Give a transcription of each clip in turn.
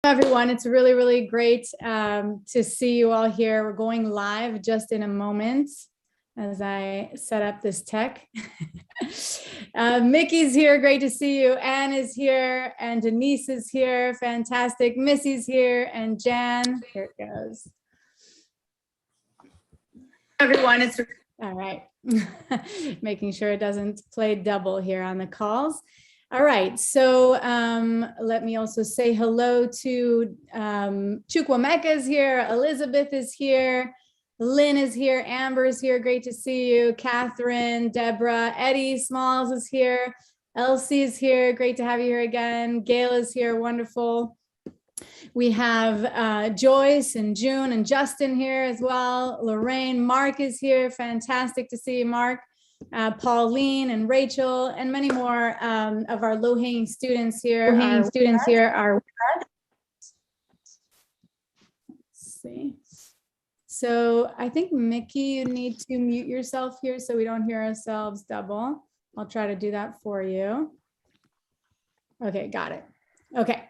Everyone, it's really, really great to see you all here. We're going live just in a moment as I set up this tech. Mickey's here, great to see you. Anne is here, and Denise is here, fantastic. Missy's here, and Jan, here it goes. Everyone, it's all right. Making sure it doesn't play double here on the calls. All right, so let me also say hello to Chukwemeka is here, Elizabeth is here, Lynn is here, Amber is here, great to see you, Catherine, Deborah, Eddie Smalls is here, Elsie is here, great to have you here again, Gail is here, wonderful. We have Joyce and June and Justin here as well, Lorraine, Mark is here, fantastic to see you, Mark. Pauline and Rachel and many more of our low-hanging students here. Let's see. So I think Mickey, you need to mute yourself here so we don't hear ourselves double. I'll try to do that for you. Okay, got it. Okay.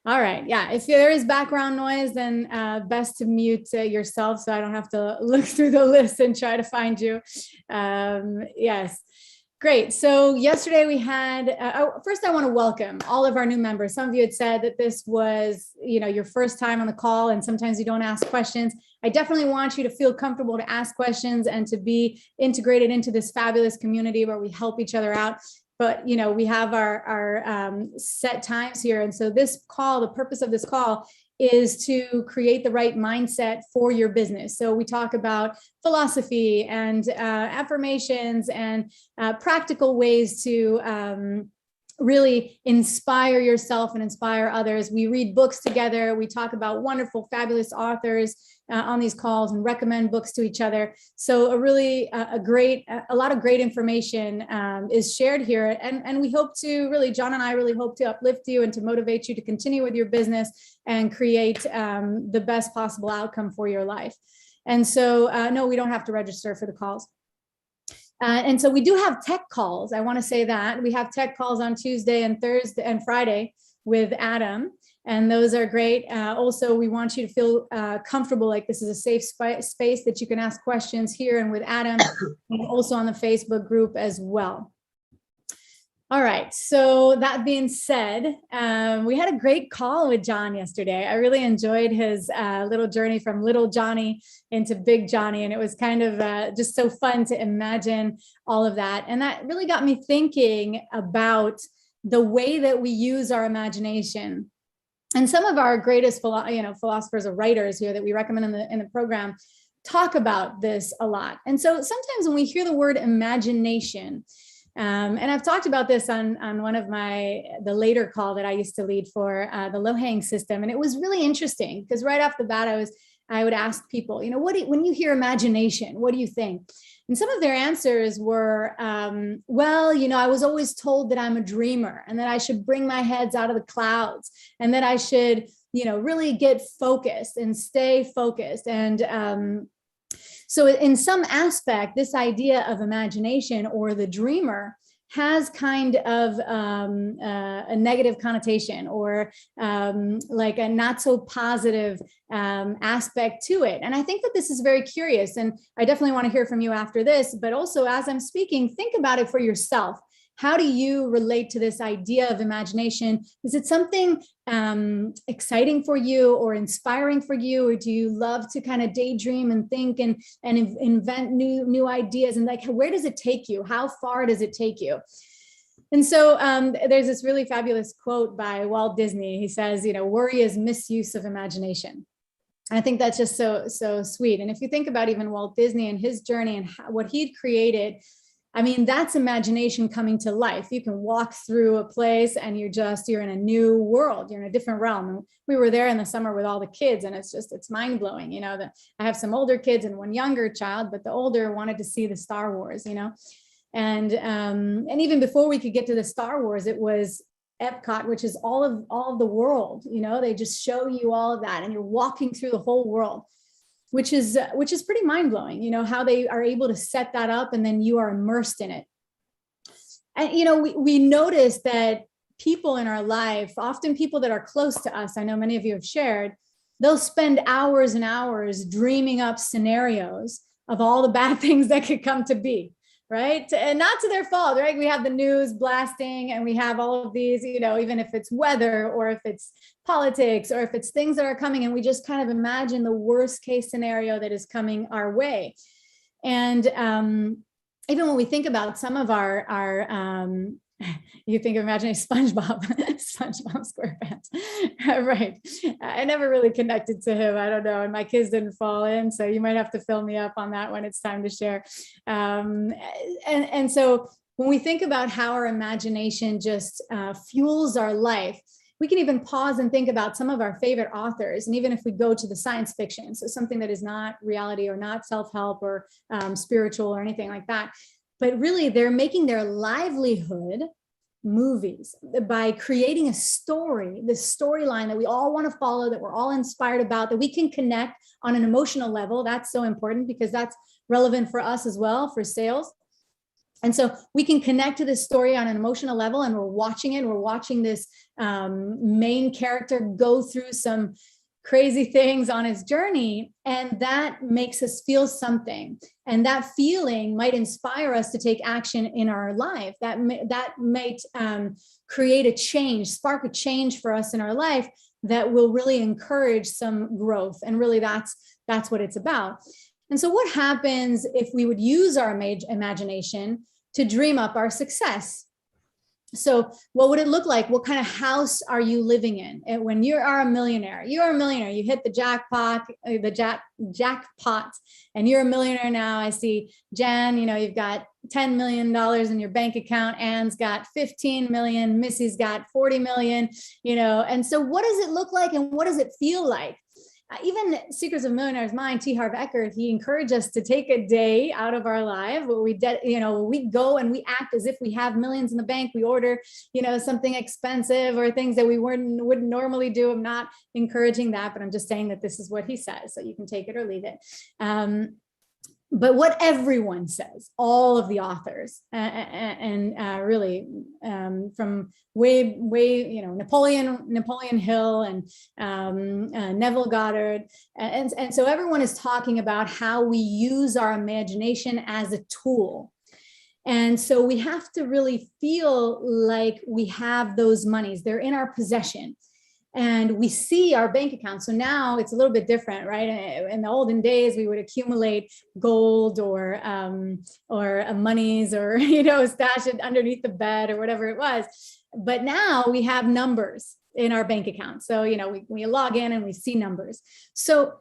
All right, yeah, if there is background noise, then best to mute yourself so I don't have to look through the list and try to find you. Yes, great. So yesterday we had, first I wanna welcome all of our new members. Some of you had said that this was your first time on the call and sometimes you don't ask questions. I definitely want you to feel comfortable to ask questions and to be integrated into this fabulous community where we help each other out. But, we have our set times here. And so this call, the purpose of this call is to create the right mindset for your business. So we talk about philosophy and affirmations and practical ways to really inspire yourself and inspire others. We read books together. We talk about wonderful, fabulous authors on these calls and recommend books to each other. So a lot of great information is shared here. And we hope to really, John and I really hope to uplift you and to motivate you to continue with your business and create the best possible outcome for your life. And so, no, we don't have to register for the calls. And so we do have tech calls. I want to say that we have tech calls on Tuesday and Thursday and Friday with Adam. And those are great. Also, we want you to feel comfortable, like this is a safe space that you can ask questions here and with Adam, and also on the Facebook group as well. All right, so that being said, we had a great call with John yesterday. I really enjoyed his little journey from little Johnny into big Johnny, and it was kind of just so fun to imagine all of that. And that really got me thinking about the way that we use our imagination. And some of our greatest philosophers or writers here that we recommend in the program talk about this a lot. And so sometimes when we hear the word imagination, and I've talked about this on one of the later call that I used to lead for the low-hanging system. And it was really interesting because right off the bat, I would ask people, when you hear imagination, what do you think? And some of their answers were, well, I was always told that I'm a dreamer and that I should bring my heads out of the clouds and that I should, really get focused and stay focused. And so in some aspect, this idea of imagination or the dreamer has kind of a negative connotation or like a not so positive aspect to it. And I think that this is very curious. And I definitely want to hear from you after this, but also as I'm speaking, think about it for yourself. How do you relate to this idea of imagination? Is it something exciting for you or inspiring for you? Or do you love to kind of daydream and think and invent new ideas? And like, where does it take you? How far does it take you? And so there's this really fabulous quote by Walt Disney. He says, worry is misuse of imagination. And I think that's just so sweet. And if you think about even Walt Disney and his journey and what he'd created, I mean, that's imagination coming to life. You can walk through a place and you're in a new world. You're in a different realm. And we were there in the summer with all the kids and it's mind blowing, that I have some older kids and one younger child, but the older wanted to see the Star Wars, and even before we could get to the Star Wars, it was Epcot, which is all of the world, they just show you all of that and you're walking through the whole world. Which is pretty mind-blowing, how they are able to set that up and then you are immersed in it. And, we noticed that people in our life, often people that are close to us, I know many of you have shared, they'll spend hours and hours dreaming up scenarios of all the bad things that could come to be, right? And not to their fault, right? We have the news blasting and we have all of these, even if it's weather or if it's politics or if it's things that are coming, and we just kind of imagine the worst case scenario that is coming our way. And even when we think about some of our you think of imagining SpongeBob SquarePants, right? I never really connected to him. I don't know, and my kids didn't fall in, so you might have to fill me up on that when it's time to share. And so when we think about how our imagination just fuels our life, we can even pause and think about some of our favorite authors. And even if we go to the science fiction, so something that is not reality or not self-help or spiritual or anything like that, but really they're making their livelihood movies by creating a story, this storyline that we all want to follow, that we're all inspired about, that we can connect on an emotional level. That's so important because that's relevant for us as well, for sales. And so we can connect to this story on an emotional level, and we're watching it. We're watching this main character go through some crazy things on his journey, and that makes us feel something. And that feeling might inspire us to take action in our life. That might create a change, spark a change for us in our life that will really encourage some growth. And really that's what it's about. And so what happens if we would use our imagination to dream up our success? So what would it look like? What kind of house are you living in? And when you are a millionaire, you hit the jackpot, and you're a millionaire now. I see Jan, you've got $10 million in your bank account. Anne's got 15 million. Missy's got 40 million, and so what does it look like? And what does it feel like? Even Secrets of a Millionaire's Mind, T. Harv Eker, he encouraged us to take a day out of our life where we go and we act as if we have millions in the bank. We order, something expensive or things that we wouldn't normally do. I'm not encouraging that, but I'm just saying that this is what he says, so you can take it or leave it. But what everyone says, all of the authors, and really from way, Napoleon Hill and Neville Goddard, and so everyone is talking about how we use our imagination as a tool. And so we have to really feel like we have those monies; they're in our possession. And we see our bank account. So now it's a little bit different, right? In the olden days, we would accumulate gold or monies or, stash it underneath the bed or whatever it was. But now we have numbers in our bank account. So, we log in and we see numbers. So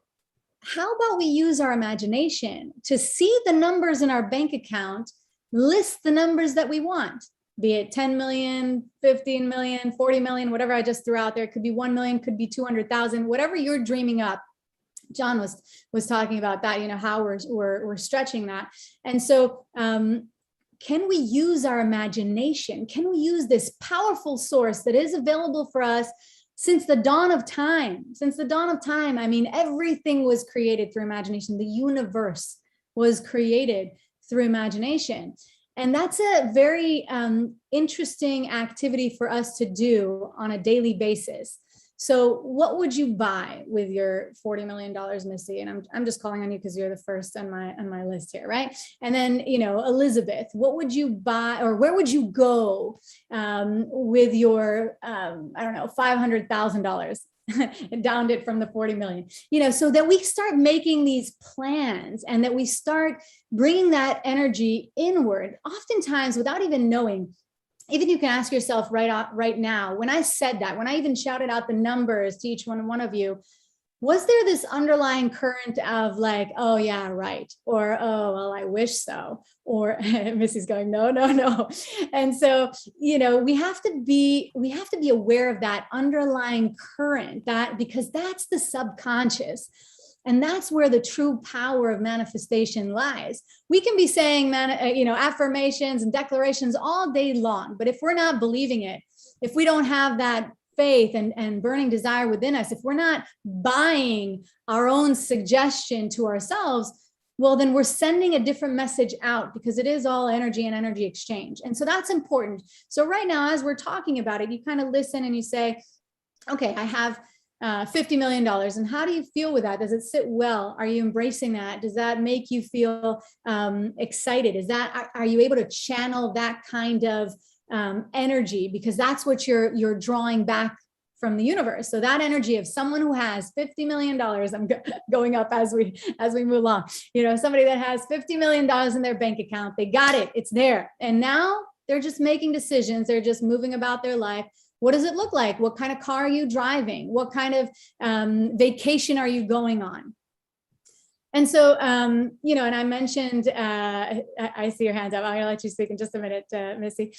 how about we use our imagination to see the numbers in our bank account, list the numbers that we want? Be it 10 million, 15 million, 40 million, whatever I just threw out there. It could be 1 million, could be 200,000, whatever you're dreaming up. John was talking about that, how we're stretching that. And so can we use our imagination? Can we use this powerful source that is available for us since the dawn of time? Since the dawn of time, everything was created through imagination. The universe was created through imagination. And that's a very interesting activity for us to do on a daily basis. So what would you buy with your $40 million, Missy? And I'm just calling on you because you're the first on my list here, right? And then, Elizabeth, what would you buy, or where would you go with your, $500,000? And downed it from the 40 million, so that we start making these plans and that we start bringing that energy inward, oftentimes without even knowing. Even you can ask yourself right now, when I said that, when I even shouted out the numbers to each one of you, was there this underlying current of like, oh yeah, right, or oh well, I wish so, or Missy's going, no. And so we have to be aware of that underlying current, that because that's the subconscious. And that's where the true power of manifestation lies. We can be saying, affirmations and declarations all day long, but if we're not believing it, if we don't have that faith and burning desire within us, if we're not buying our own suggestion to ourselves, well, then we're sending a different message out, because it is all energy and energy exchange. And so that's important. So right now, as we're talking about it, you kind of listen and you say, okay, I have $50 million. And how do you feel with that? Does it sit well? Are you embracing that? Does that make you feel excited? Are you able to channel that kind of energy? Because that's what you're drawing back from the universe. So that energy of someone who has $50 million, I'm going up as we move along, somebody that has $50 million in their bank account, they got it, it's there. And now they're just making decisions. They're just moving about their life. What does it look like? What kind of car are you driving? What kind of vacation are you going on? And so, and I mentioned, I see your hands up. I'm going to let you speak in just a minute, Missy.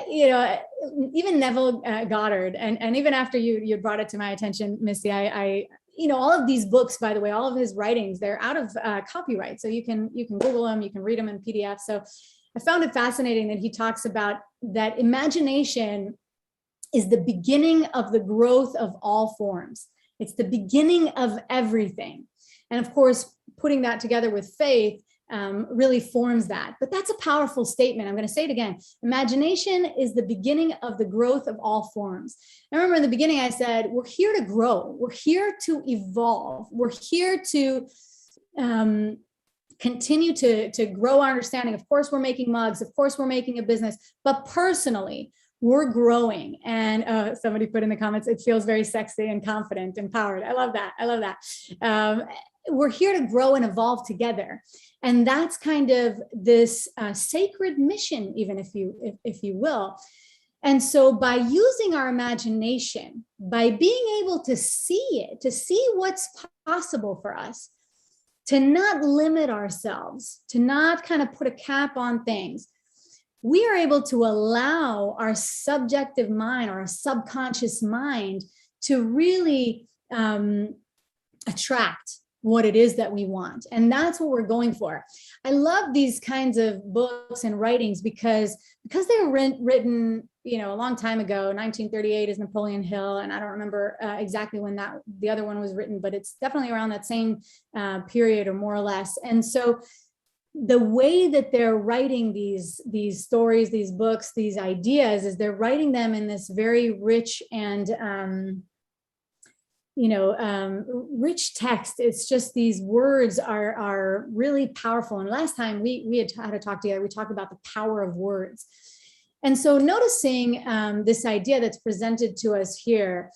Even Neville Goddard, and even after you brought it to my attention, Missy, I all of these books, by the way, all of his writings, they're out of copyright. So you can Google them, you can read them in PDF. So I found it fascinating that he talks about that imagination is the beginning of the growth of all forms. It's the beginning of everything. And of course, putting that together with faith really forms that. But that's a powerful statement. I'm going to say it again. Imagination is the beginning of the growth of all forms. I remember in the beginning, I said, we're here to grow. We're here to evolve. We're here to continue to grow our understanding. Of course, we're making mugs. Of course, we're making a business. But personally, we're growing. And somebody put in the comments, it feels very sexy and confident, empowered. I love that. I love that. We're here to grow and evolve together. And that's kind of this sacred mission, even if you will. And so by using our imagination, by being able to see it, to see what's possible for us, to not limit ourselves, to not kind of put a cap on things, we are able to allow our subjective mind or our subconscious mind to really attract what it is that we want. And that's what we're going for. I love these kinds of books and writings because they were written, a long time ago. 1938 is Napoleon Hill. And I don't remember exactly when the other one was written, but it's definitely around that same period or more or less. And so the way that they're writing these stories, these books, these ideas, is they're writing them in this very rich and rich text. It's just these words are really powerful. And last time we had a talk together, we talked about the power of words. And so noticing this idea that's presented to us here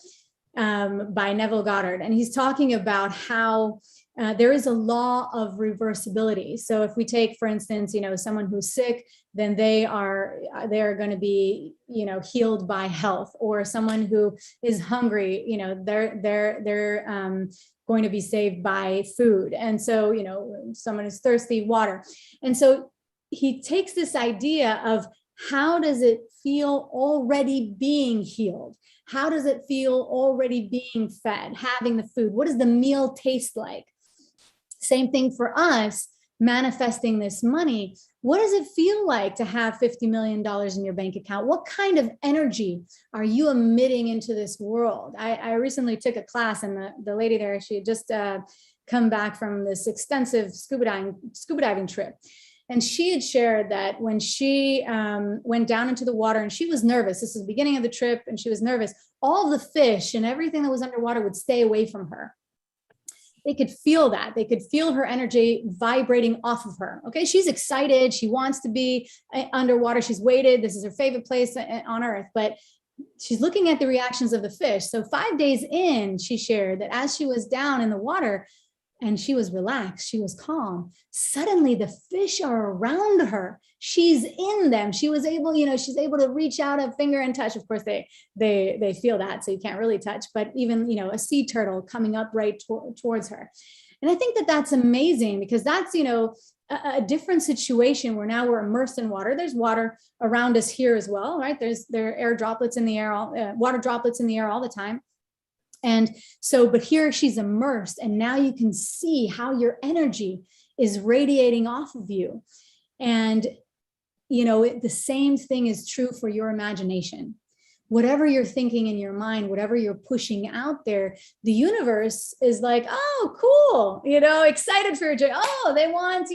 by Neville Goddard, and he's talking about how there is a law of reversibility. So if we take, for instance, someone who's sick, then they're going to be, healed by health, or someone who is hungry, they're going to be saved by food. And so, someone is thirsty, water. And so he takes this idea of how does it feel already being healed? How does it feel already being fed, having the food? What does the meal taste like? Same thing for us, manifesting this money. What does it feel like to have $50 million in your bank account? What kind of energy are you emitting into this world? I recently took a class, and the lady there, she had just come back from this extensive scuba diving trip. And she had shared that when she went down into the water, and she was nervous, this is the beginning of the trip, and she was nervous, all the fish and everything that was underwater would stay away from her. They could feel that. They could feel her energy vibrating off of her. Okay, she's excited. She wants to be underwater. She's waited. This is her favorite place on earth. But she's looking at the reactions of the fish. So 5 days in, she shared that as she was down in the water and she was relaxed, she was calm, suddenly the fish are around her. She's in them. She was able, she's able to reach out a finger and touch. Of course, they feel that, so you can't really touch, but even, a sea turtle coming up right towards her. And I think that that's amazing, because that's, a different situation where now we're immersed in water. There's water around us here as well, right? There are air droplets in the air, water droplets in the air all the time. And so, but here she's immersed, and now you can see how your energy is radiating off of you. And, the same thing is true for your imagination. whatever you're thinking in your mind, whatever you're pushing out there, the universe is like, oh, cool, excited for your journey. Oh, they want,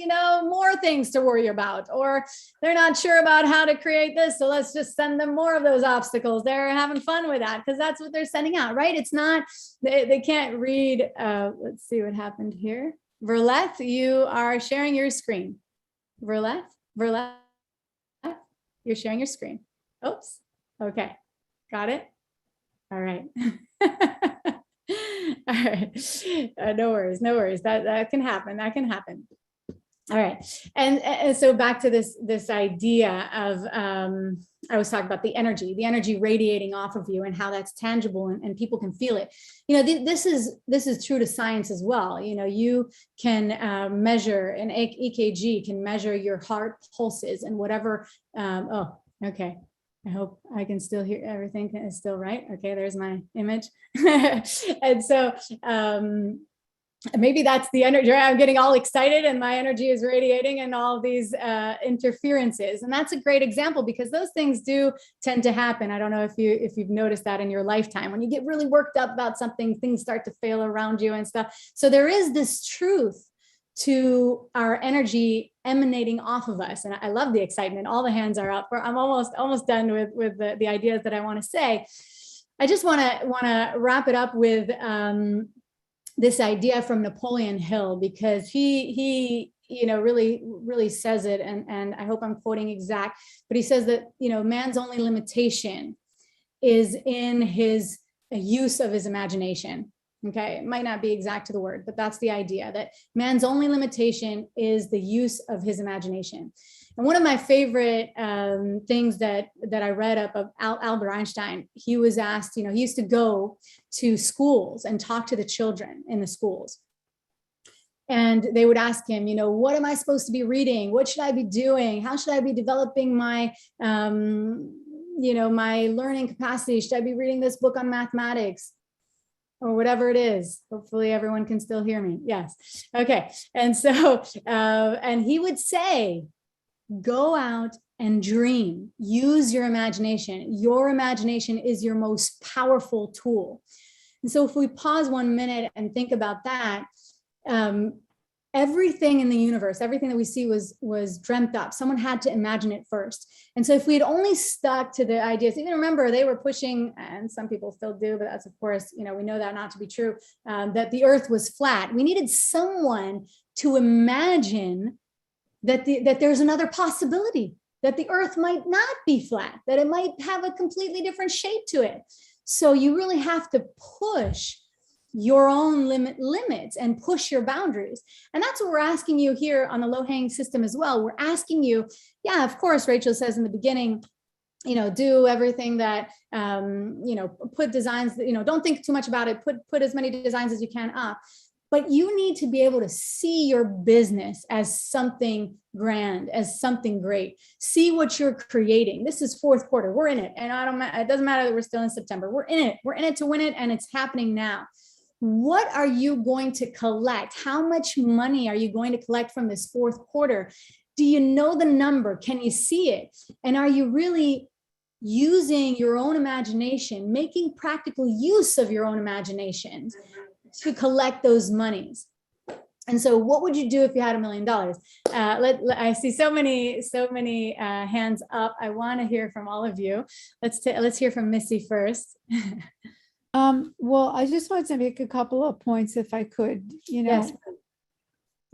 more things to worry about, or they're not sure about how to create this. So let's just send them more of those obstacles. They're having fun with that because that's what they're sending out, right? It's not, they can't read. Let's see what happened here. Verleth, you are sharing your screen. Verleth, you're sharing your screen. Oops. Okay. Got it? All right. All right. No worries. That can happen. All right. And so back to this idea of, I was talking about the energy radiating off of you and how that's tangible and people can feel it. This is true to science as well. You can measure an EKG can measure your heart pulses and whatever. Oh, okay. I hope I can still hear everything is still right. Okay, there's my image. And so maybe that's the energy. I'm getting all excited and my energy is radiating and all these interferences. And that's a great example because those things do tend to happen. I don't know if you've noticed that in your lifetime. When you get really worked up about something, things start to fail around you and stuff. So there is this truth to our energy emanating off of us. And I love the excitement. All the hands are up. I'm almost done with the ideas that I want to say. I just want to wrap it up with this idea from Napoleon Hill, because he really says it, and I hope I'm quoting exact, but he says that man's only limitation is in his use of his imagination. Okay, it might not be exact to the word, but that's the idea, that man's only limitation is the use of his imagination. And one of my favorite things that I read up of Albert Einstein, he was asked, he used to go to schools and talk to the children in the schools. And they would ask him, what am I supposed to be reading? What should I be doing? How should I be developing my, my learning capacity? Should I be reading this book on mathematics? Or whatever it is. Hopefully everyone can still hear me. Yes. Okay. And so, and he would say, go out and dream, use your imagination. Your imagination is your most powerful tool. And so if we pause 1 minute and think about that, everything in the universe, everything that we see was dreamt up. Someone had to imagine it first. And so if we had only stuck to the ideas, even remember they were pushing, and some people still do, but that's of course, we know that not to be true, that the earth was flat. We needed someone to imagine that there's another possibility, that the earth might not be flat, that it might have a completely different shape to it. So you really have to push your own limits and push your boundaries. And that's what we're asking you here on the low-hanging system as well. We're asking you, yeah, of course, Rachel says in the beginning, do everything that, put designs, don't think too much about it, put as many designs as you can up. But you need to be able to see your business as something grand, as something great. See what you're creating. This is fourth quarter. We're in it. And it doesn't matter that we're still in September. We're in it. We're in it to win it. And it's happening now. What are you going to collect? How much money are you going to collect from this fourth quarter? Do you know the number? Can you see it? And are you really using your own imagination, making practical use of your own imagination to collect those monies? And so what would you do if you had $1 million? I see so many hands up. I want to hear from all of you. Let's hear from Missy first. Well, I just wanted to make a couple of points if I could. Yes.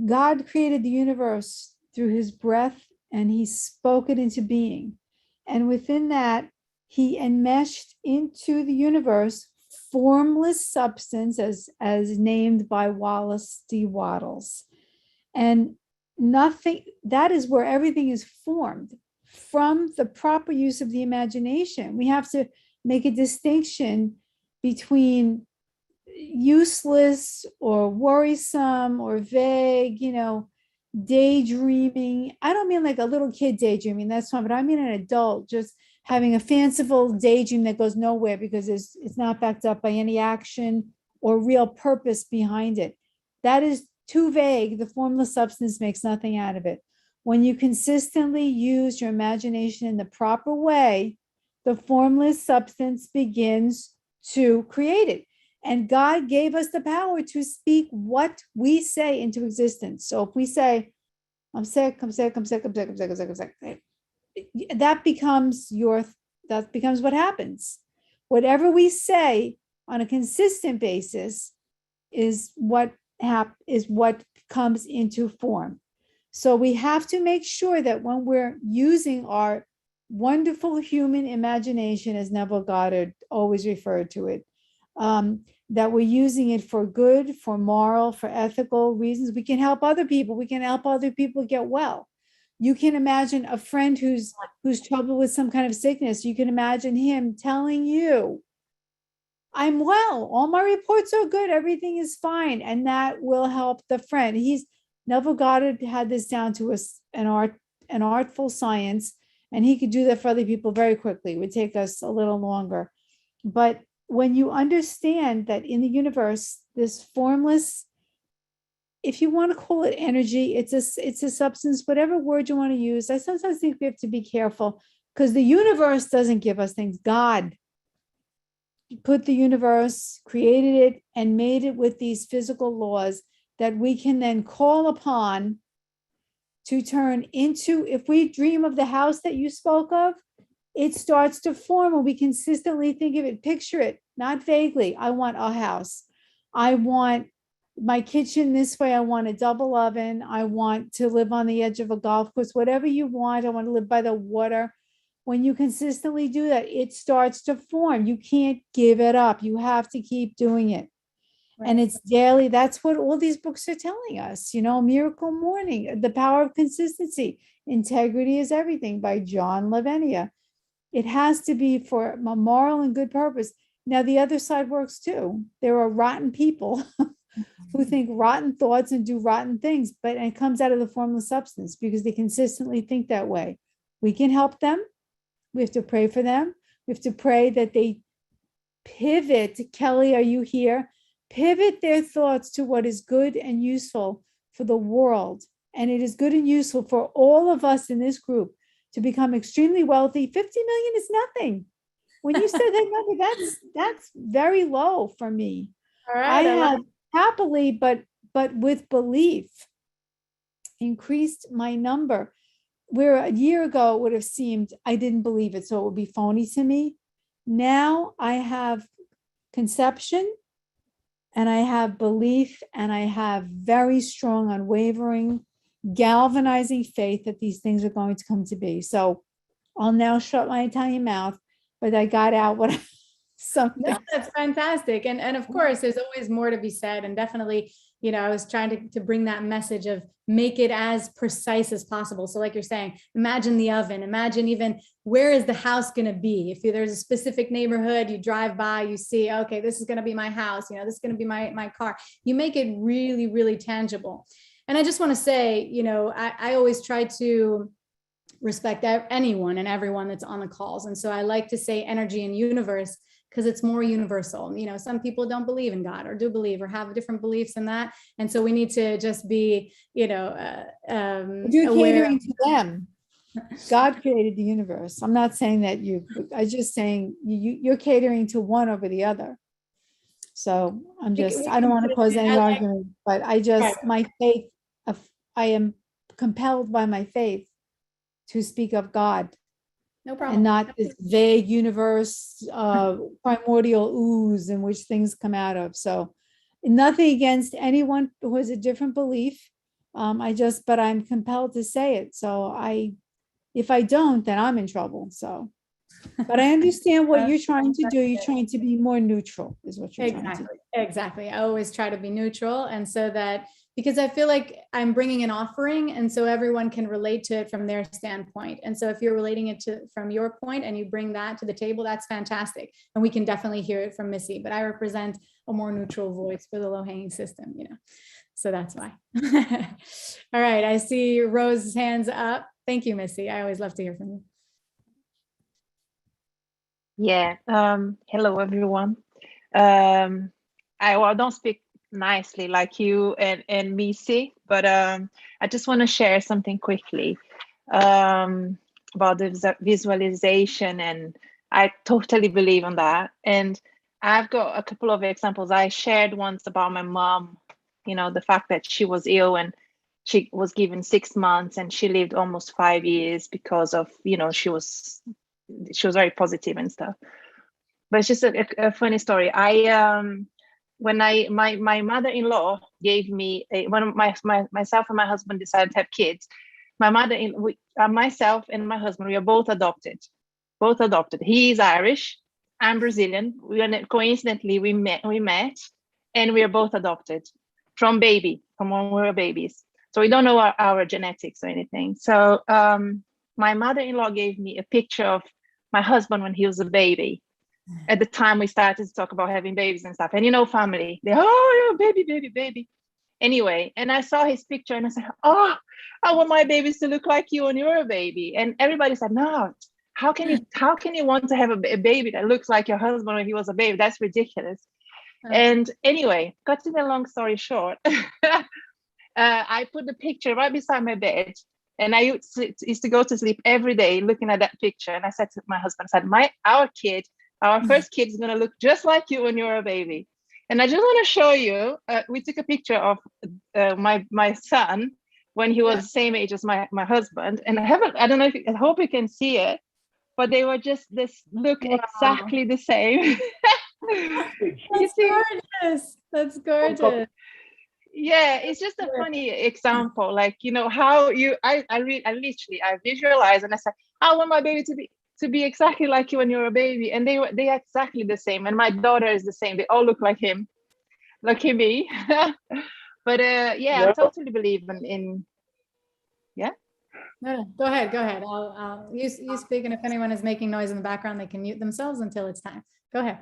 God created the universe through his breath and he spoke it into being. And within that, he enmeshed into the universe formless substance as named by Wallace D. Wattles. And nothing, that is where everything is formed from the proper use of the imagination. We have to make a distinction between useless or worrisome or vague, daydreaming. I don't mean like a little kid daydreaming, that's fine, but I mean an adult just having a fanciful daydream that goes nowhere because it's not backed up by any action or real purpose behind it. That is too vague. The formless substance makes nothing out of it. When you consistently use your imagination in the proper way, the formless substance begins to create it. And God gave us the power to speak what we say into existence. So if we say, I'm sick, I'm sick, I'm sick, I'm sick, I'm sick, I'm sick, I'm sick, that becomes what happens. Whatever we say on a consistent basis is what comes into form. So we have to make sure that when we're using our wonderful human imagination, as Neville Goddard always referred to it, that we're using it for good, for moral, for ethical reasons. We can help other people. We can help other people get well. You can imagine a friend who's troubled with some kind of sickness. You can imagine him telling you, I'm well, all my reports are good, everything is fine. And that will help the friend. Neville Goddard had this down to an artful science, and he could do that for other people very quickly. It would take us a little longer. But when you understand that in the universe, this formless, if you want to call it energy, it's a substance, whatever word you want to use. I sometimes think we have to be careful because the universe doesn't give us things. God put the universe, created it, and made it with these physical laws that we can then call upon to turn into, if we dream of the house that you spoke of, it starts to form when we consistently think of it, picture it, not vaguely. I want a house. I want my kitchen this way. I want a double oven. I want to live on the edge of a golf course, whatever you want. I want to live by the water. When you consistently do that, it starts to form. You can't give it up. You have to keep doing it. Right. And it's daily. That's what all these books are telling us, Miracle Morning, The Power of Consistency, Integrity is Everything by John Lavenia. It has to be for a moral and good purpose. Now, the other side works too. There are rotten people who think rotten thoughts and do rotten things, but it comes out of the formless substance because they consistently think that way. We can help them. We have to pray for them. We have to pray that they pivot. Kelly, are you here? Pivot their thoughts to what is good and useful for the world. And it is good and useful for all of us in this group to become extremely wealthy. 50 million is nothing. When you said that number, that's very low for me. All right, I have happily, but with belief, increased my number. Where a year ago it would have seemed I didn't believe it, so it would be phony to me. Now I have conception and I have belief and I have very strong, unwavering, galvanizing faith that these things are going to come to be. So I'll now shut my Italian mouth, but I got out what something. No, that's fantastic. And of course, there's always more to be said. And definitely, I was trying to bring that message of make it as precise as possible. So like you're saying, imagine the oven, imagine even where is the house going to be? If there's a specific neighborhood, you drive by, you see, okay, this is going to be my house. This is going to be my car. You make it really, really tangible. And I just want to say, I always try to respect anyone and everyone that's on the calls. And so I like to say energy and universe because it's more universal. Some people don't believe in God or do believe or have different beliefs in that. And so we need to just be, you're catering to them. God created the universe. I'm not saying that I'm just saying you're catering to one over the other. So I don't want to cause any argument, but my faith, I am compelled by my faith to speak of God. No problem. And not this vague universe, primordial ooze in which things come out of. So nothing against anyone who has a different belief. But I'm compelled to say it. So if I don't, then I'm in trouble. So, but I understand what you're trying to do. You're trying to be more neutral is what you're trying to do. Exactly. I always try to be neutral. And so that, because I feel like I'm bringing an offering and so everyone can relate to it from their standpoint. And so if you're relating it from your point and you bring that to the table, that's fantastic. And we can definitely hear it from Missy, but I represent a more neutral voice for the low-hanging system, so that's why. All right. I see Rose's hands up. Thank you, Missy. I always love to hear from you. Yeah. Hello, everyone. I don't speak nicely like you and Missy, but I just want to share something quickly about the visualization, and I totally believe in that. And I've got a couple of examples. I shared once about my mom, the fact that she was ill and she was given 6 months and she lived almost 5 years because of, she was very positive and stuff. But it's just a funny story. My mother-in-law gave me when myself and my husband decided to have kids. My myself and my husband, we are both adopted. He is Irish, I'm Brazilian. Coincidentally we met, and we are both adopted from when we were babies. So we don't know our genetics or anything. So my mother-in-law gave me a picture of my husband when he was a baby. At the time we started to talk about having babies and stuff, and family, yeah, baby. Anyway, and I saw his picture and I said, oh, I want my babies to look like you when you're a baby. And everybody said, no, how can you want to have a baby that looks like your husband when he was a baby? That's ridiculous. And anyway, cutting a long story short, I put the picture right beside my bed, and I used to go to sleep every day looking at that picture. And I said to my husband, our first kid is going to look just like you when you're a baby. And I just want to show you, we took a picture of my son when he was the same age as my husband. And I hope you can see it, but they were just look exactly the same. That's gorgeous. That's gorgeous. Yeah, it's just a funny example, like how I visualize and I said, I want my baby to be exactly like you when you're a baby, and they are exactly the same, and my daughter is the same. They all look like him, like me. But I totally believe in No, go ahead. I'll you speak, and if anyone is making noise in the background, they can mute themselves until it's time. Go ahead.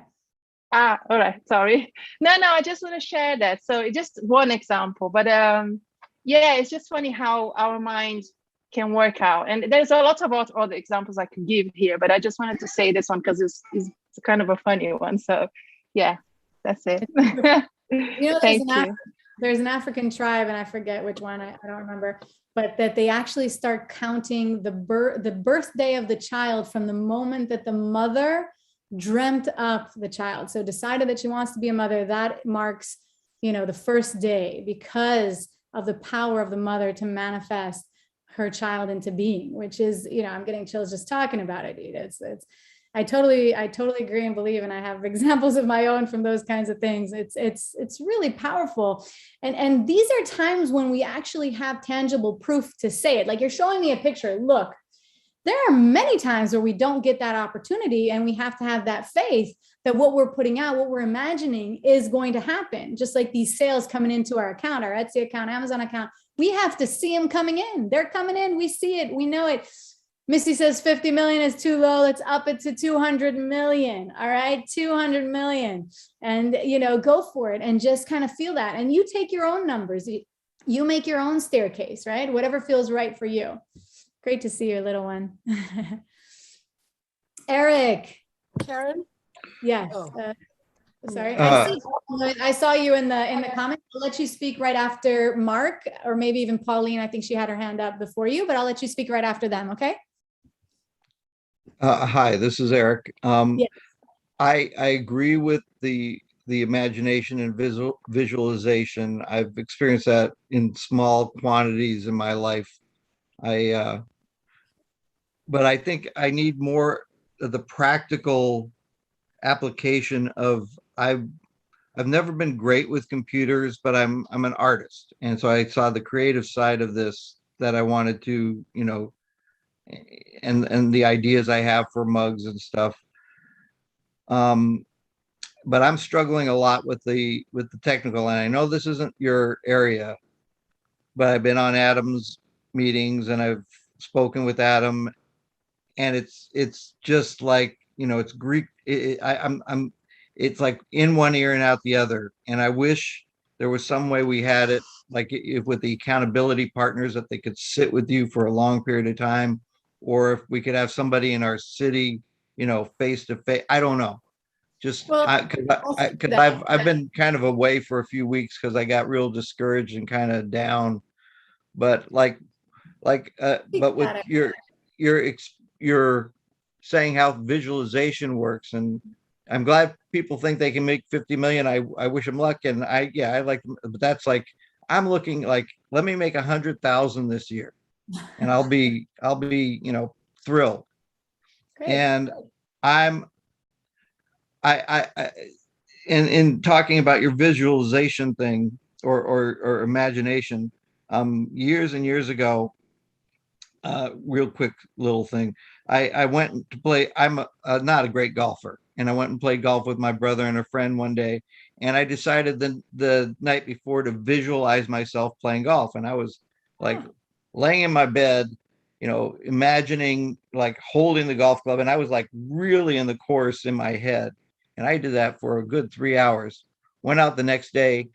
All right, sorry. No, I just want to share that. So it's just one example, but it's just funny how our mind can work out. And there's a lot of other examples I could give here, but I just wanted to say this one because it's kind of a funny one. So yeah, that's it. Thank you. There's an African tribe, and I forget which one, I don't remember, but that they actually start counting the birthday of the child from the moment that the mother dreamt up the child. So decided that she wants to be a mother, that marks, the first day, because of the power of the mother to manifest her child into being, which is, I'm getting chills just talking about it. I totally agree and believe, and I have examples of my own from those kinds of things. It's really powerful. And these are times when we actually have tangible proof to say it. Like, you're showing me a picture, look. There are many times where we don't get that opportunity, and we have to have that faith that what we're putting out, what we're imagining is going to happen. Just like these sales coming into our account, our Etsy account, Amazon account, we have to see them coming in. They're coming in. We see it. We know it. Missy says 50 million is too low. Let's up it to 200 million. All right. 200 million. And, go for it and just kind of feel that. And you take your own numbers. You make your own staircase, right? Whatever feels right for you. Great to see your little one. Eric. Karen? Yes. Oh. Sorry. I saw you in the comments. I'll let you speak right after Mark, or maybe even Pauline. I think she had her hand up before you, but I'll let you speak right after them. Okay. Hi, this is Eric. Yes. I agree with the imagination and visualization. I've experienced that in small quantities in my life. But I think I need more of the practical application of I've never been great with computers, but I'm an artist, and so I saw the creative side of this that I wanted to, and the ideas I have for mugs and stuff. But I'm struggling a lot with the technical, and I know this isn't your area, but I've been on Adam's meetings and I've spoken with Adam, and it's just like, it's Greek. It's like in one ear and out the other. And I wish there was some way we had it, like if with the accountability partners, that they could sit with you for a long period of time, or if we could have somebody in our city, face to face. I don't know. Just because I've been kind of away for a few weeks because I got real discouraged and kind of down. But but with your saying how visualization works, and I'm glad people think they can make 50 million. I wish them luck, and I like, but that's like, I'm looking like, let me make 100,000 this year, and I'll be thrilled. Great. And I'm I in talking about your visualization thing, or imagination, years and years ago, real quick little thing. I went to play. I'm not a great golfer, and I went and played golf with my brother and a friend one day. And I decided the night before to visualize myself playing golf. And I was like laying in my bed, imagining like holding the golf club. And I was like really in the course in my head. And I did that for a good 3 hours. Went out the next day,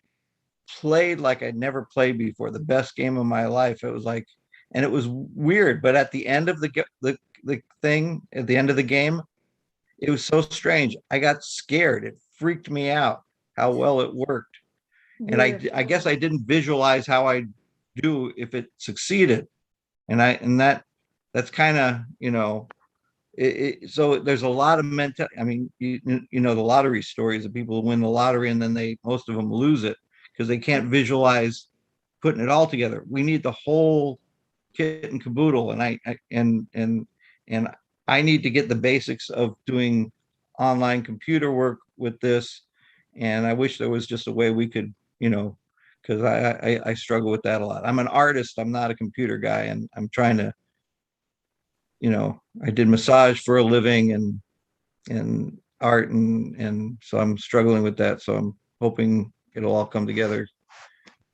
played like I'd never played before, the best game of my life. It was like, and it was weird, but at the end of the thing, at the end of the game, it was so strange. I got scared. It freaked me out how well it worked. And I guess I didn't visualize how I'd do if it succeeded. And that's kind of, so there's a lot of mental. I mean, the lottery stories of people who win the lottery and then most of them lose it because they can't visualize putting it all together. We need the whole kit and caboodle, and I need to get the basics of doing online computer work with this. And I wish there was just a way we could, because I struggle with that a lot. I'm an artist. I'm not a computer guy, and I'm trying to, I did massage for a living and art, and so I'm struggling with that. So I'm hoping it'll all come together.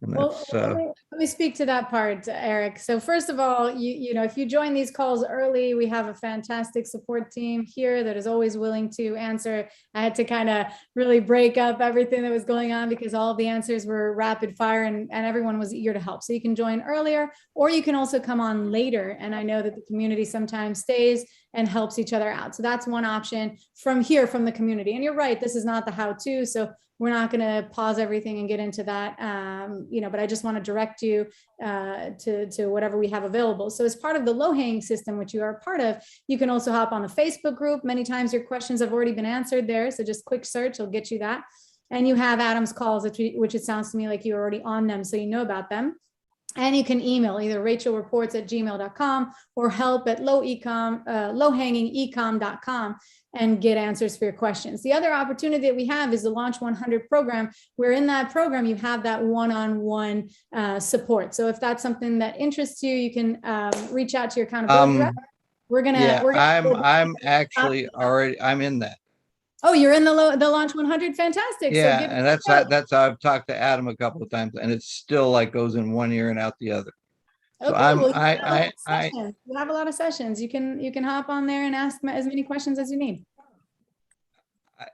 And that's let me speak to that part, Eric. So first of all, if you join these calls early, we have a fantastic support team here that is always willing to answer. I had to kind of really break up everything that was going on because all of the answers were rapid fire, and everyone was eager to help. So you can join earlier, or you can also come on later. And I know that the community sometimes stays and helps each other out. So that's one option from the community. And you're right, this is not the how-to. So we're not going to pause everything and get into that, but I just want to direct you to whatever we have available. So as part of the low-hanging system, which you are a part of, you can also hop on the Facebook group. Many times your questions have already been answered there. So just quick search will get you that. And you have Adam's calls, which it sounds to me like you're already on them, so you know about them. And you can email either rachelreports@gmail.com or help@lowhangingecom.com and get answers for your questions. The other opportunity that we have is the Launch 100 program, where in that program, you have that one-on-one support. So if that's something that interests you, you can reach out to your accountability rep. I'm actually already, I'm in that. Oh, you're in the Launch 100. Fantastic. Yeah. So and that's how I've talked to Adam a couple of times, and it's still like goes in one ear and out the other. So okay, you have a lot of sessions. You can hop on there and ask as many questions as you need.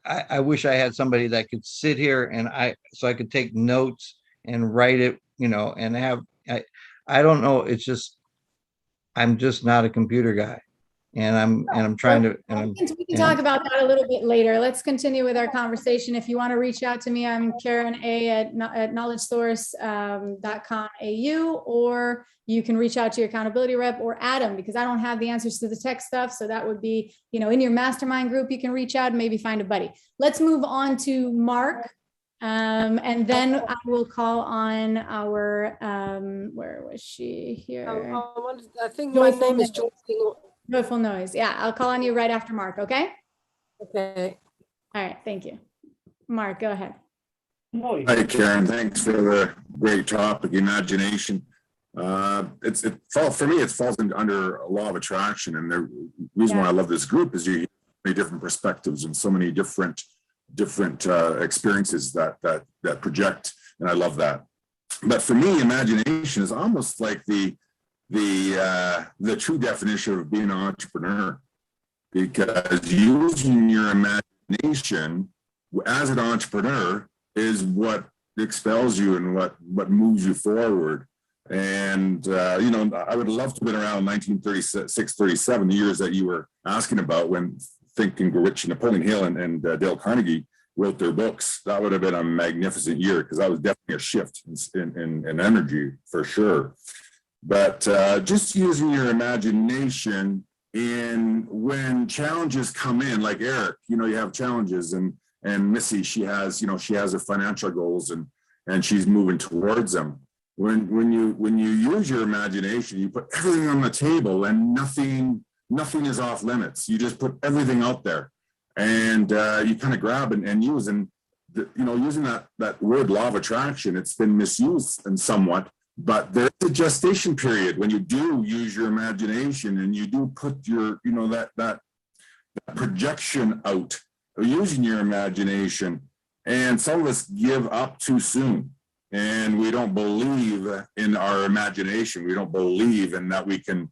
I wish I had somebody that could sit here and so I could take notes and write it, and have, I don't know. It's just, I'm just not a computer guy. And I'm trying to. We can talk about that a little bit later. Let's continue with our conversation. If you want to reach out to me, I'm Karen A at knowledgesource.com.au, or you can reach out to your accountability rep or Adam, because I don't have the answers to the tech stuff. So that would be, in your mastermind group, you can reach out and maybe find a buddy. Let's move on to Mark. And then I will call on our, where was she here? I think my name is Joyful Noise. Yeah, I'll call on you right after Mark, okay? Okay. All right, thank you. Mark, go ahead. Hi, Karen. Thanks for the great topic, imagination. For me, it falls under a law of attraction. And the reason why I love this group is you hear many different perspectives and so many different experiences that project. And I love that. But for me, imagination is almost like the true definition of being an entrepreneur, because using your imagination as an entrepreneur is what expels you and what moves you forward. And I would love to have been around 1936, 37, the years that you were asking about, when Think and Grow Rich, Napoleon Hill and Dale Carnegie wrote their books. That would have been a magnificent year, because that was definitely a shift in energy for sure. But just using your imagination And when challenges come in, like Eric, you have challenges, and Missy, she has her financial goals, and she's moving towards them. When you use your imagination, you put everything on the table, and nothing is off limits. You just put everything out there, and you kind of grab and use. And using that word law of attraction, it's been misused and somewhat. But there's a gestation period when you do use your imagination and you do put your, that projection out, using your imagination. And some of us give up too soon, and we don't believe in our imagination. We don't believe in that we can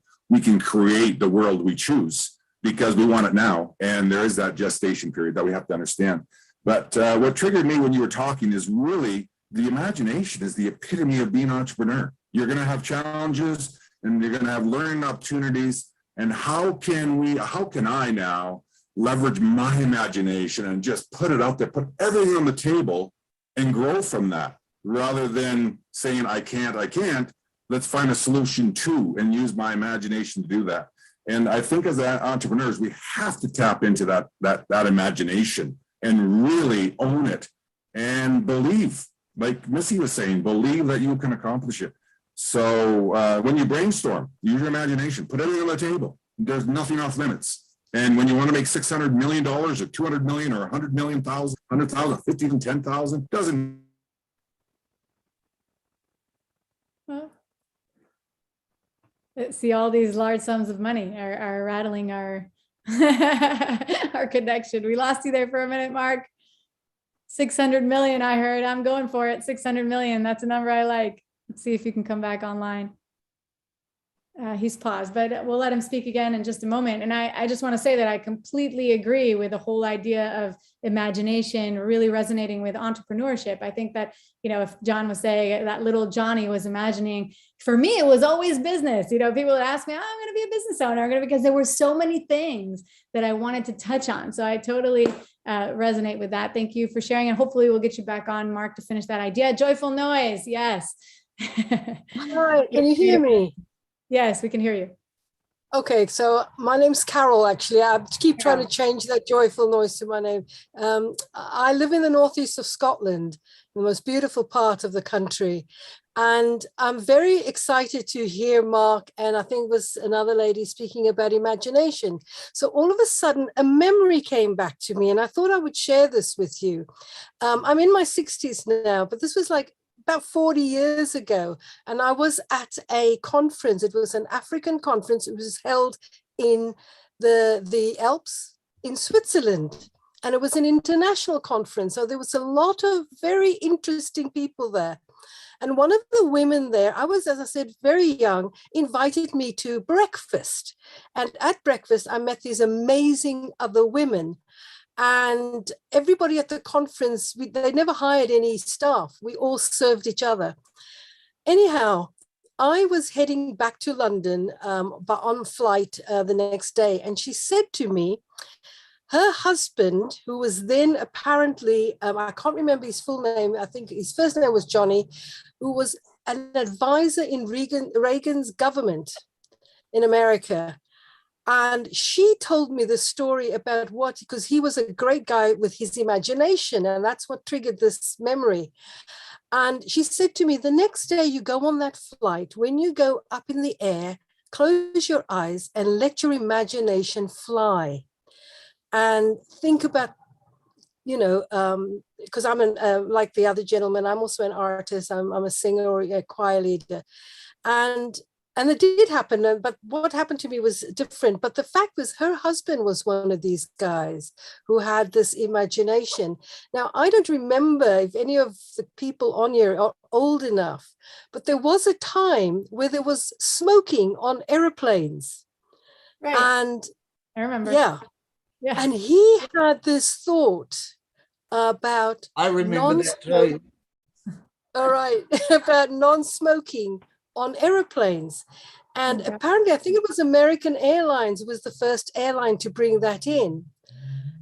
create the world we choose, because we want it now. And there is that gestation period that we have to understand. But what triggered me when you were talking is really, the imagination is the epitome of being an entrepreneur. You're going to have challenges, and you're going to have learning opportunities. And how can I now leverage my imagination and just put it out there, put everything on the table, and grow from that, rather than saying, I can't, let's find a solution to, and use my imagination to do that. And I think as entrepreneurs, we have to tap into that imagination and really own it, and believe, like Missy was saying, believe that you can accomplish it. So when you brainstorm, use your imagination, put everything on the table. There's nothing off limits. And when you want to make $600 million or $200 million or 100 million, 100,000, 50 and 10,000, doesn't. Well, see, all these large sums of money are rattling our our connection. We lost you there for a minute, Mark. 600 million, I heard. I'm going for it. 600 million. That's a number I like. Let's see if you can come back online. He's paused, but we'll let him speak again in just a moment. And I just want to say that I completely agree with the whole idea of imagination really resonating with entrepreneurship. I think that, if John was saying that little Johnny was imagining, for me, it was always business. People would ask me, I'm going to be a business owner, because there were so many things that I wanted to touch on. So I totally resonate with that. Thank you for sharing. And hopefully we'll get you back on, Mark, to finish that idea. Joyful noise. Yes. Hi, can you hear me? Yes, we can hear you. Okay, so my name's Carol, actually. I keep trying to change that joyful noise to my name. I live in the northeast of Scotland, the most beautiful part of the country. And I'm very excited to hear Mark, and I think it was another lady speaking about imagination. So all of a sudden, a memory came back to me, and I thought I would share this with you. I'm in my 60s now, but this was like about 40 years ago, and I was at a conference. It was an African conference. It was held in the Alps in Switzerland, and it was an international conference. So there was a lot of very interesting people there. And one of the women there, I was, as I said, very young, invited me to breakfast. And at breakfast, I met these amazing other women. And everybody at the conference, they never hired any staff. We all served each other. Anyhow, I was heading back to London, but on flight the next day. And she said to me, her husband, who was then apparently, I can't remember his full name, I think his first name was Johnny, who was an advisor in Reagan's government in America. And she told me the story about because he was a great guy with his imagination, and that's what triggered this memory. And she said to me, the next day you go on that flight, when you go up in the air, close your eyes and let your imagination fly. And think about, because I'm like the other gentleman, I'm also an artist, I'm a singer or a choir leader. And it did happen, but what happened to me was different. But the fact was, her husband was one of these guys who had this imagination. Now, I don't remember if any of the people on here are old enough, but there was a time where there was smoking on airplanes. Right. And I remember. Yeah. And he had this thought about I remember that too. All right, about non-smoking on airplanes. And apparently, I think it was American Airlines was the first airline to bring that in.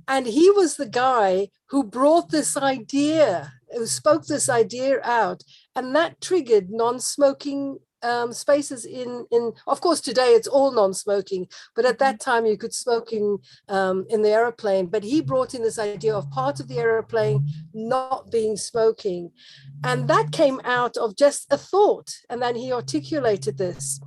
And he was the guy who brought this idea, who spoke this idea out. And that triggered non-smoking spaces in, of course, today it's all non-smoking, but at that time you could smoke in the aeroplane. But he brought in this idea of part of the aeroplane not being smoking. And that came out of just a thought. And then he articulated this.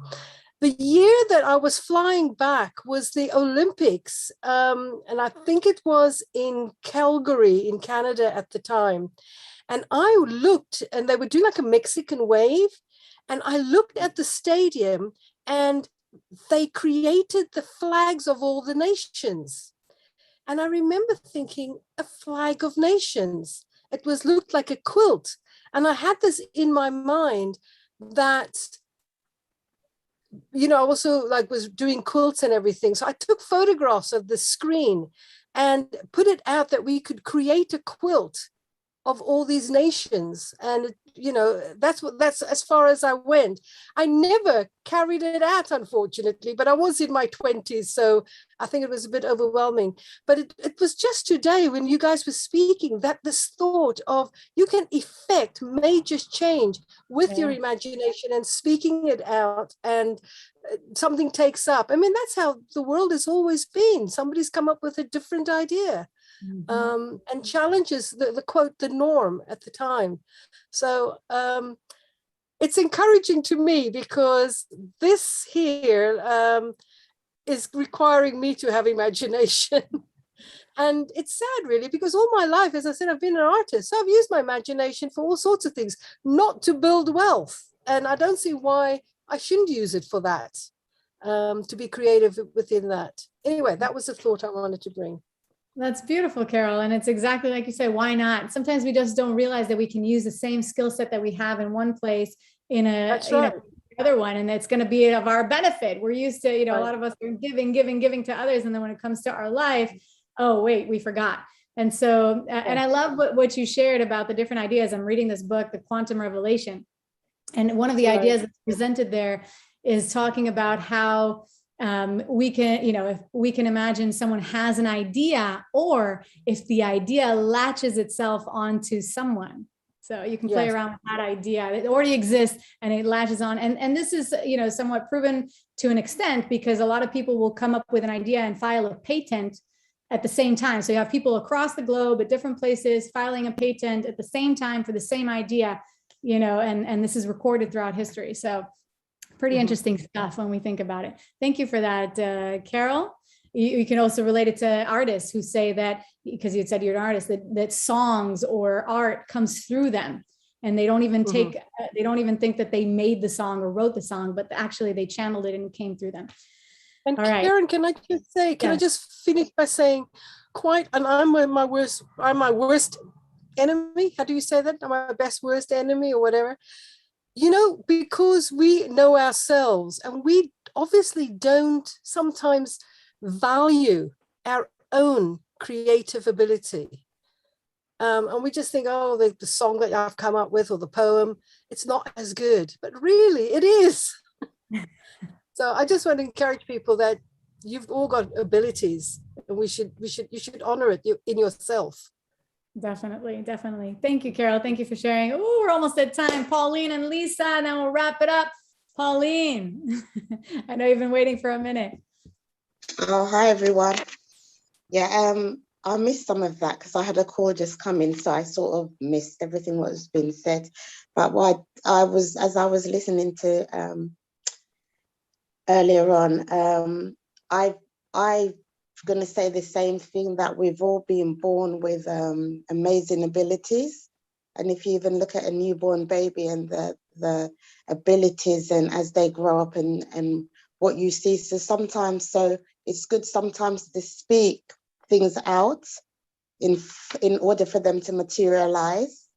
The year that I was flying back was the Olympics. And I think it was in Calgary in Canada at the time. And I looked, and they were doing like a Mexican wave. And I looked at the stadium, and they created the flags of all the nations. And I remember thinking, a flag of nations. It looked like a quilt. And I had this in my mind that, you know, I also like was doing quilts and everything. So I took photographs of the screen and put it out that we could create a quilt of all these nations. And, you know, that's as far as I went. I never carried it out, unfortunately, but I was in my 20s. So I think it was a bit overwhelming. But it was just today when you guys were speaking that this thought of you can effect major change with your imagination and speaking it out, and something takes up. I mean, that's how the world has always been. Somebody's come up with a different idea. And challenges the quote, the norm at the time. So it's encouraging to me because this here is requiring me to have imagination. And it's sad, really, because all my life, as I said, I've been an artist. So I've used my imagination for all sorts of things, not to build wealth. And I don't see why I shouldn't use it for that, to be creative within that. Anyway, that was a thought I wanted to bring. That's beautiful, Carol. And it's exactly like you say, why not? Sometimes we just don't realize that we can use the same skill set that we have in one place in other one, and it's going to be of our benefit. We're used to, a lot of us are giving to others. And then when it comes to our life, oh, wait, we forgot. And so, and I love what you shared about the different ideas. I'm reading this book, The Quantum Revelation. And one of the ideas that's presented there is talking about how we can, if we can imagine someone has an idea, or if the idea latches itself onto someone. So you can play around with that idea. It already exists and it latches on. And this is, somewhat proven to an extent, because a lot of people will come up with an idea and file a patent at the same time. So you have people across the globe at different places filing a patent at the same time for the same idea, and this is recorded throughout history. So pretty interesting stuff when we think about it. Thank you for that, Carol. You can also relate it to artists who say that, because you had said you're an artist, that songs or art comes through them, and they don't even they don't even think that they made the song or wrote the song, but actually they channeled it and it came through them. And Karen, can I just say, I just finish by saying, and I'm my worst enemy. How do you say that? I'm my best worst enemy or whatever. Because we know ourselves, and we obviously don't sometimes value our own creative ability. And we just think, oh, the song that I've come up with or the poem, it's not as good, but really it is. So I just want to encourage people that you've all got abilities, and you should honor it in yourself. Definitely. Thank you, Carol. Thank you for sharing. Oh, we're almost at time. Pauline and Lisa, and then we'll wrap it up. Pauline, I know you've been waiting for a minute. Oh, hi, everyone. Yeah, I missed some of that because I had a call just come in, so I sort of missed everything what was being said. But as I was listening to earlier on, I'm going to say the same thing, that we've all been born with amazing abilities. And if you even look at a newborn baby and the abilities, and as they grow up and what you see, so it's good sometimes to speak things out in order for them to materialize.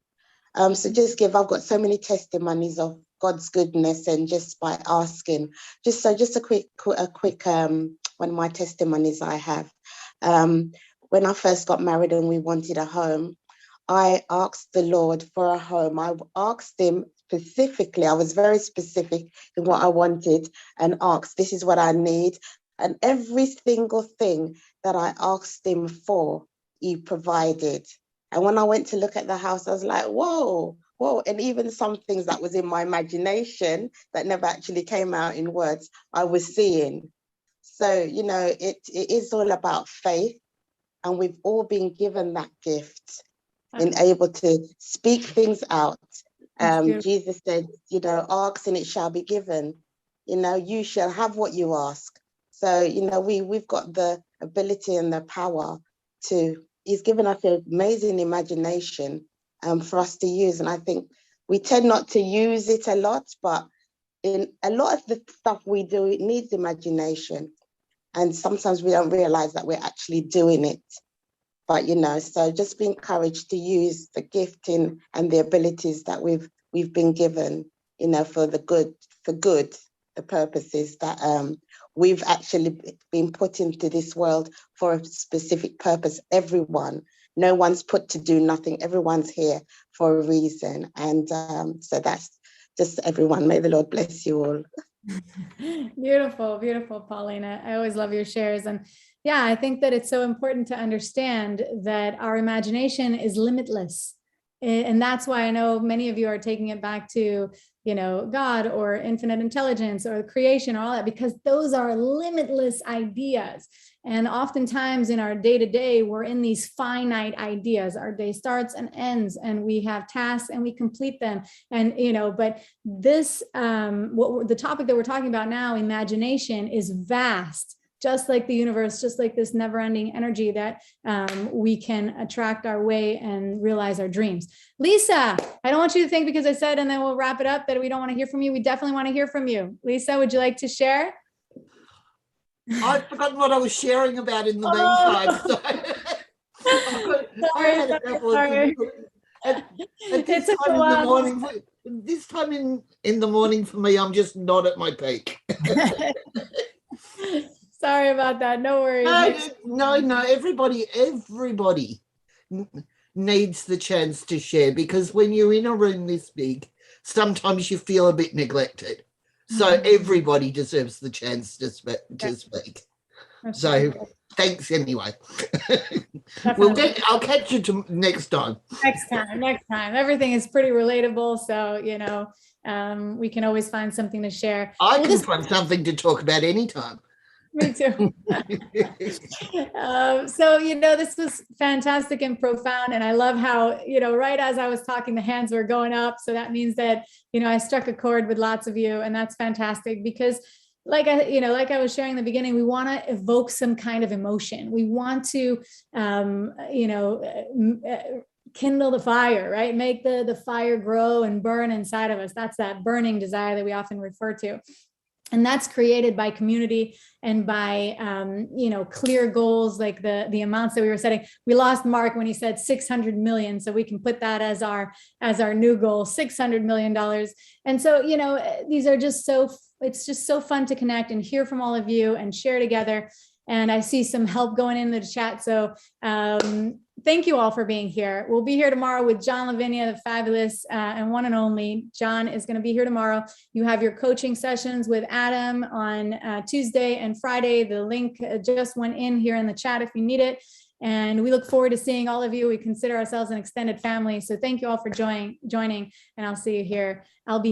So I've got so many testimonies of God's goodness, and just by asking, just a quick one of my testimonies I have. When I first got married and we wanted a home, I asked the Lord for a home. I asked him specifically, I was very specific in what I wanted, and asked, this is what I need. And every single thing that I asked him for, he provided. And when I went to look at the house, I was like, whoa, whoa, and even some things that was in my imagination that never actually came out in words, I was seeing. So, you know, it is all about faith, and we've all been given that gift in able to speak things out. Jesus said, you know, ask and it shall be given. You know, you shall have what you ask. So, you know, we've got the ability and the power to, he's given us an amazing imagination for us to use. And I think we tend not to use it a lot, but in a lot of the stuff we do, it needs imagination. And sometimes we don't realize that we're actually doing it. But, you know, so just be encouraged to use the gifting and the abilities that we've been given, you know, for the good, the purposes that we've actually been put into this world for a specific purpose. Everyone, no one's put to do nothing. Everyone's here for a reason. And so that's just everyone. May the Lord bless you all. Beautiful, beautiful, Paulina. I always love your shares. And yeah, I think that it's so important to understand that our imagination is limitless. And that's why I know many of you are taking it back to, you know, God or infinite intelligence or creation or all that, because those are limitless ideas. And oftentimes in our day-to-day, we're in these finite ideas. Our day starts and ends, and we have tasks and we complete them. And, you know, but this, the topic that we're talking about now, imagination, is vast, just like the universe, just like this never-ending energy that we can attract our way and realize our dreams. Lisa, I don't want you to think because I said, and then we'll wrap it up, that we don't want to hear from you. We definitely want to hear from you. Lisa, would you like to share? I've forgotten what I was sharing about in the meantime. So I had a couple of things. At this time in the morning, this time in the morning for me, I'm just not at my peak. Sorry about that. No worries. No. Everybody needs the chance to share, because when you're in a room this big, sometimes you feel a bit neglected. So everybody deserves the chance to speak. So thanks anyway. I'll catch you next time. Next time. Everything is pretty relatable. So, you know, we can always find something to share. I can find something to talk about anytime. Me too. So, you know, this was fantastic and profound. And I love how, you know, right as I was talking, the hands were going up. So that means that, you know, I struck a chord with lots of you. And that's fantastic, because like I was sharing in the beginning, we want to evoke some kind of emotion. We want to, kindle the fire, right? Make the fire grow and burn inside of us. That's that burning desire that we often refer to. And that's created by community and by, clear goals, like the amounts that we were setting. We lost Mark when he said 600 million. So we can put that as our new goal, $600 million. And so, you know, these are just it's just so fun to connect and hear from all of you and share together. And I see some help going in the chat. So thank you all for being here. We'll be here tomorrow with John Lavinia, the fabulous and one and only. John is going to be here tomorrow. You have your coaching sessions with Adam on Tuesday and Friday. The link just went in here in the chat if you need it. And we look forward to seeing all of you. We consider ourselves an extended family. So thank you all for joining, and I'll see you here. I'll be